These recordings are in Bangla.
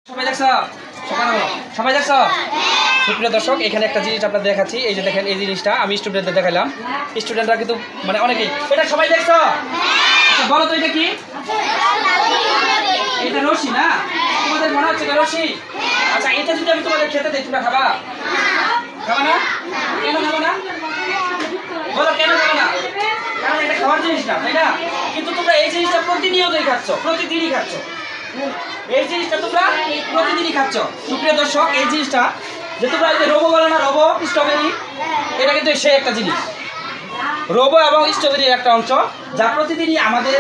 সবাই দেখছো সবাই দেখছো সুপ্রিয় দর্শক, এখানে একটা জিনিস আপনাদের দেখাচ্ছি। এই যে দেখেন, এই জিনিসটা আমি স্টুডেন্টদের দেখালাম। স্টুডেন্টরা কিন্তু মানে অনেকেই এটা সবাই দেখছো। আচ্ছা বলো তো এটা কি? এটা রশি না? তোমাদের মনে হচ্ছে এটা রশি? আচ্ছা এটা যদি আমি তোমাদের খেতে দিই তোমরা খাবা? খাবা না? কেন খাবো না? বলো কেন খাবো না? কারণ এটা খাওয়ার জিনিস না, তাই না? কিন্তু তোমরা এই জিনিসটা প্রতিনিয়তই খাচ্ছ, প্রতিদিনই খাচ্ছ। এই জিনিসটা তোমরা প্রতিদিনই খাচ্ছ। সুপ্রিয় দর্শক, এই জিনিসটা যে তোমরা যে রোবো বলো না, রোবো স্ট্রবেরি, এটা কিন্তু সেই একটা জিনিস। রোবো এবং স্ট্রবেরির একটা অংশ যা প্রতিদিনই আমাদের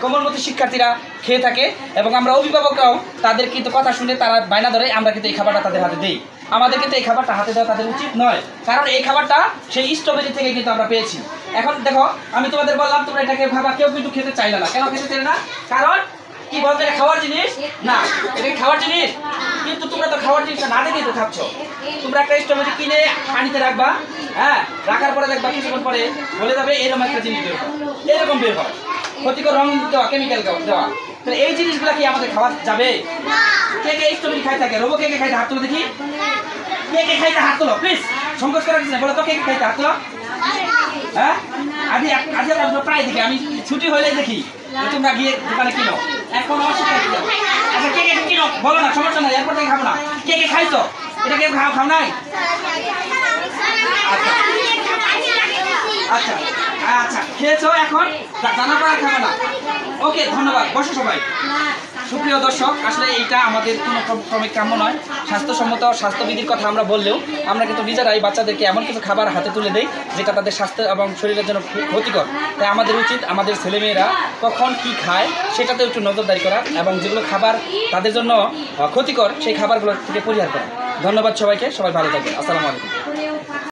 কোমলমতি শিক্ষার্থীরা খেয়ে থাকে, এবং আমরা অভিভাবকরাও তাদের কিন্তু কথা শুনে তারা বায়না ধরে আমরা কিন্তু এই খাবারটা তাদের হাতে দিই। আমাদের কিন্তু এই খাবারটা হাতে দেওয়া তাদের উচিত নয়, কারণ এই খাবারটা সেই স্ট্রবেরি থেকে কিন্তু আমরা পেয়েছি। এখন দেখো, আমি তোমাদের বললাম তোমরা এটাকে খাবা, কেউ কিন্তু খেতে চাইলে না। কেন খেতে চাইলে না? কারণ কি বলতো, এটা খাওয়ার জিনিস না। এটা খাওয়ার জিনিস, কিন্তু তোমরা তো খাওয়ার জিনিসটা না দেখেই তো খাচ্ছ। তোমরা একটা স্ট্রবেরি কিনে পানিতে রাখবা, হ্যাঁ, রাখার পরে দেখবা কিছুক্ষণ পরে বলে যাবে এরকম একটা জিনিস বের হয়, এরকম বের হয়, ক্ষতিকর রং দেওয়া, কেমিক্যাল দেওয়া। তাহলে এই জিনিসগুলো কি আমাদের খাওয়া যাবে? কে কে স্ট্রবেরি খাই থাকে? রোবো কে কে খাইতে হাত তুলো দেখি। কে কে খাইতে হাত তুলো প্লিজ, সংকোচ করার কিছু না, বলো তো কে কে খাইতে হাত তুলো। হ্যাঁ, আজ প্রায় দেখি, আমি ছুটি হলে দেখি তোমরা গিয়ে দোকানে কিনো। এখন অস্বীকার। আচ্ছা কে কে কিনো বলো না, সমস্যা নাই, এরপর থেকে খাবো না। কে কে খাইছো? এটা কে খাও নাই? আচ্ছা আচ্ছা আচ্ছা খেয়েছো, এখন জানার পর খাবো না। ওকে, ধন্যবাদ, বসো সবাই। সুপ্রিয় দর্শক, আসলে এইটা আমাদের কোনো ক্রমিক কাম্য নয়। স্বাস্থ্যসম্মত স্বাস্থ্যবিধির কথা আমরা বললেও আমরা কিন্তু নিজেরাই বাচ্চাদেরকে এমন কিছু খাবার হাতে তুলে দেই যেটা তাদের স্বাস্থ্য এবং শরীরের জন্য ক্ষতিকর। তাই আমাদের উচিত আমাদের ছেলেমেয়েরা কখন কি খায় সেটাতে একটু নজরদারি করা, এবং যেগুলো খাবার তাদের জন্য ক্ষতিকর সেই খাবারগুলো থেকে পরিহার করা। ধন্যবাদ সবাইকে, সবাই ভালো থাকবেন। আসসালামু আলাইকুম।